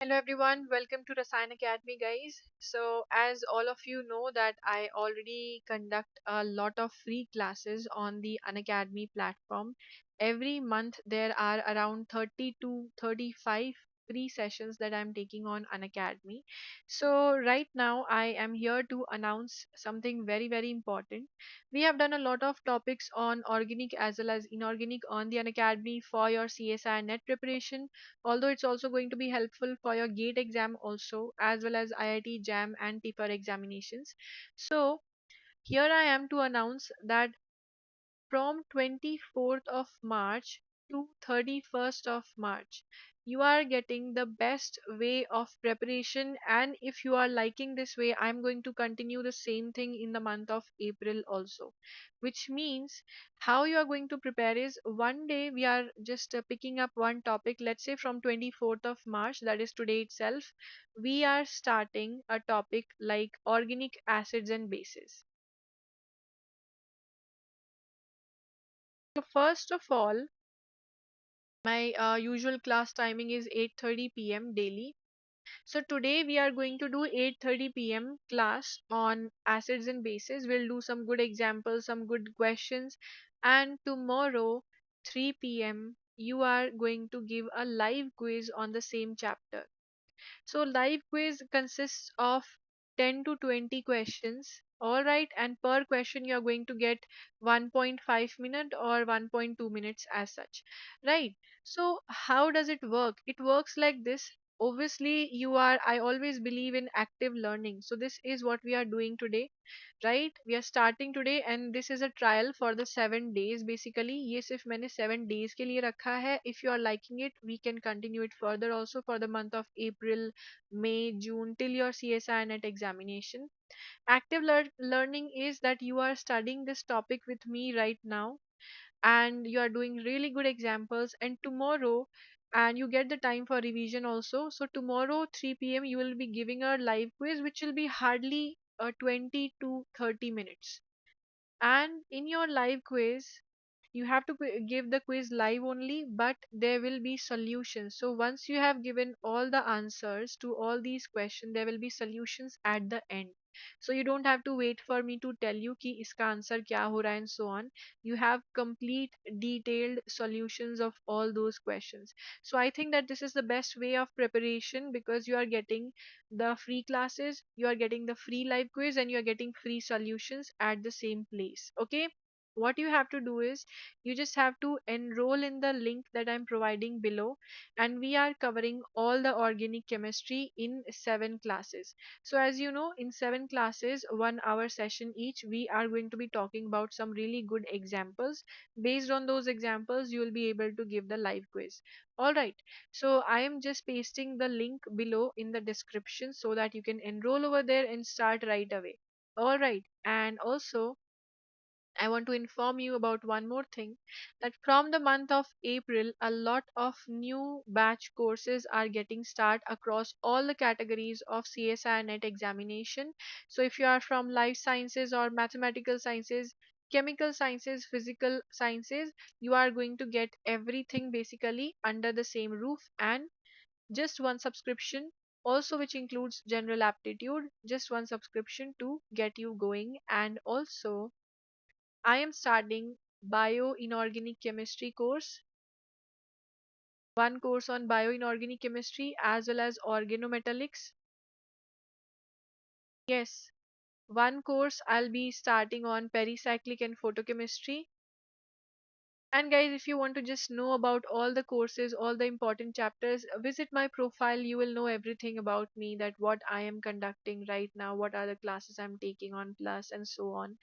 Hello everyone, welcome to Rasayan Academy guys. So as all of you know that I already conduct a lot of free classes on the Unacademy platform. Every month there are around 30 to 35 free sessions that I'm taking on Unacademy. So right now I am here to announce something very important. We have done a lot of topics on organic as well as inorganic on the Unacademy for your CSI net preparation, although it's also going to be helpful for your gate exam also, as well as IIT jam and TIFR examinations. So here I am to announce that from 24th of March to 31st of March, you are getting the best way of preparation. And if you are liking this way, I'm going to continue the same thing in the month of April also. Which means how you are going to prepare is one day we are just picking up one topic. Let's say from 24th of March, that is today itself, we are starting a topic like organic acids and bases. So first of all, my usual class timing is 8:30 p.m. daily. So today we are going to do 8:30 p.m. class on acids and bases. We'll do some good examples, some good questions, and tomorrow 3 p.m. you are going to give a live quiz on the same chapter. So live quiz consists of 10 to 20 questions. All right, and per question you are going to get 1.5 minute or 1.2 minutes as such. Right. So how does it work? It works like this. Obviously, I always believe in active learning. So this is what we are doing today, right? We are starting today and this is a trial for the 7 days basically. ये सिर्फ मैंने 7 days के लिए रखा है. If you are liking it, we can continue it further also for the month of April, May, June till your CSI net examination. Active learning is that you are studying this topic with me right now and you are doing really good examples, and tomorrow and you get the time for revision also. So tomorrow 3 p.m. you will be giving a live quiz which will be hardly 20 to 30 minutes. And in your live quiz, you have to give the quiz live only, but there will be solutions. So once you have given all the answers to all these questions, there will be solutions at the end. So you don't have to wait for me to tell you कि इसका answer क्या हो रहा है and so on. You have complete detailed solutions of all those questions. So I think that this is the best way of preparation because you are getting the free classes, you are getting the free live quiz, and you are getting free solutions at the same place. Okay, what you have to do is you just have to enroll in the link that I'm providing below, and we are covering all the organic chemistry in 7 classes. So as you know, in 7 classes, 1 hour session each, we are going to be talking about some really good examples. Based on those examples, you will be able to give the live quiz. All right, so I am just pasting the link below in the description so that you can enroll over there and start right away. All right, and also I want to inform you about one more thing, that from the month of April, a lot of new batch courses are getting start across all the categories of CSI net examination. So if you are from life sciences or mathematical sciences, chemical sciences, physical sciences, you are going to get everything basically under the same roof, and just one subscription also, which includes general aptitude, just one subscription to get you going. And also I am starting bio inorganic chemistry course, one course on bio inorganic chemistry as well as organometallics. Yes, one course I'll be starting on pericyclic and photochemistry. And guys, if you want to just know about all the courses, all the important chapters, visit my profile. You will know everything about me, that what I am conducting right now, what are the classes I'm taking on plus and so on.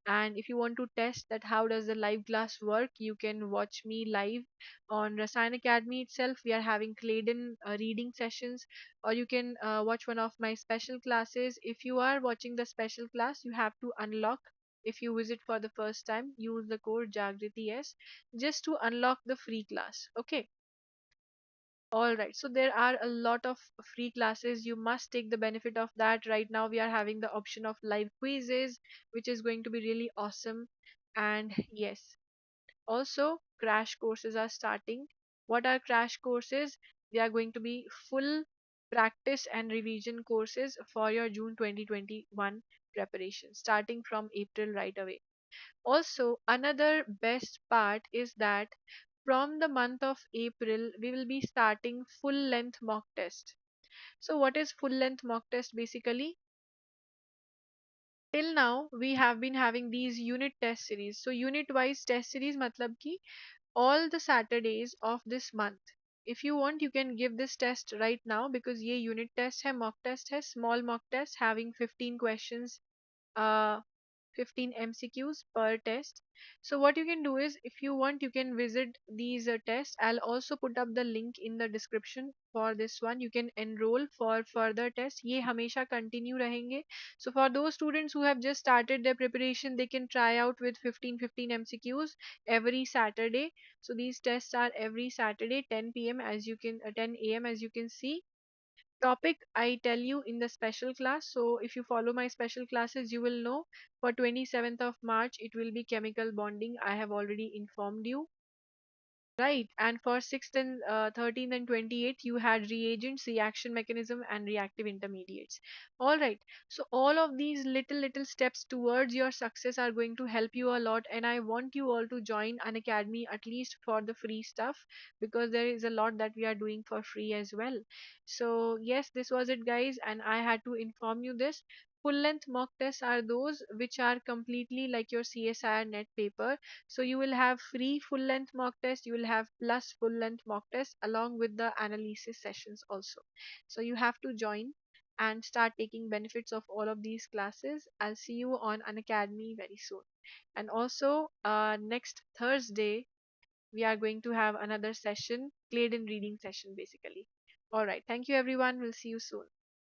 And if you want to test that how does the live class work, you can watch me live on Rasayan Academy itself. We are having Claydon reading sessions, or you can watch one of my special classes. If you are watching the special class, you have to unlock, if you visit for the first time, use the code Jagriti S just to unlock the free class. Okay. All right, so there are a lot of free classes. You must take the benefit of that. Right now, we are having the option of live quizzes, which is going to be really awesome. And yes, also crash courses are starting. What are crash courses? They are going to be full. practice and revision courses for your June 2021 preparation, starting from April right away. Also, another best part is that from the month of April, we will be starting full length mock test. So, what is full length mock test basically? Till now, we have been having these unit test series. So, unit wise test series, matlab ki all the Saturdays of this month. If you want, you can give this test right now because ये unit test है, mock test है, small mock test having 15 questions, uh, 15 MCQs per test. So what you can do is, if you want, you can visit these tests. I'll also put up the link in the description for this one. You can enroll for further tests. ये हमेशा continue रहेंगे. So for those students who have just started their preparation, they can try out with 15 MCQs every Saturday. So these tests are every Saturday 10 p.m. as you can 10 a.m. as you can see. Topic I tell you in the special class. So if you follow my special classes, you will know for 27th of March it will be chemical bonding. I have already informed you. Right, and for 6th and 13th and 28th, you had reagents, reaction mechanism, and reactive intermediates. All right, so all of these little steps towards your success are going to help you a lot, and I want you all to join an academy at least for the free stuff because there is a lot that we are doing for free as well. So yes, this was it, guys, and I had to inform you this. Full length mock tests are those which are completely like your CSIR net paper, so you will have free full length mock test, you will have plus full length mock test along with the analysis sessions also. So you have to join and start taking benefits of all of these classes. I'll see you on an academy very soon. And also next Thursday we are going to have another session, Claydon reading session basically. All right. Thank you everyone. We'll see you soon.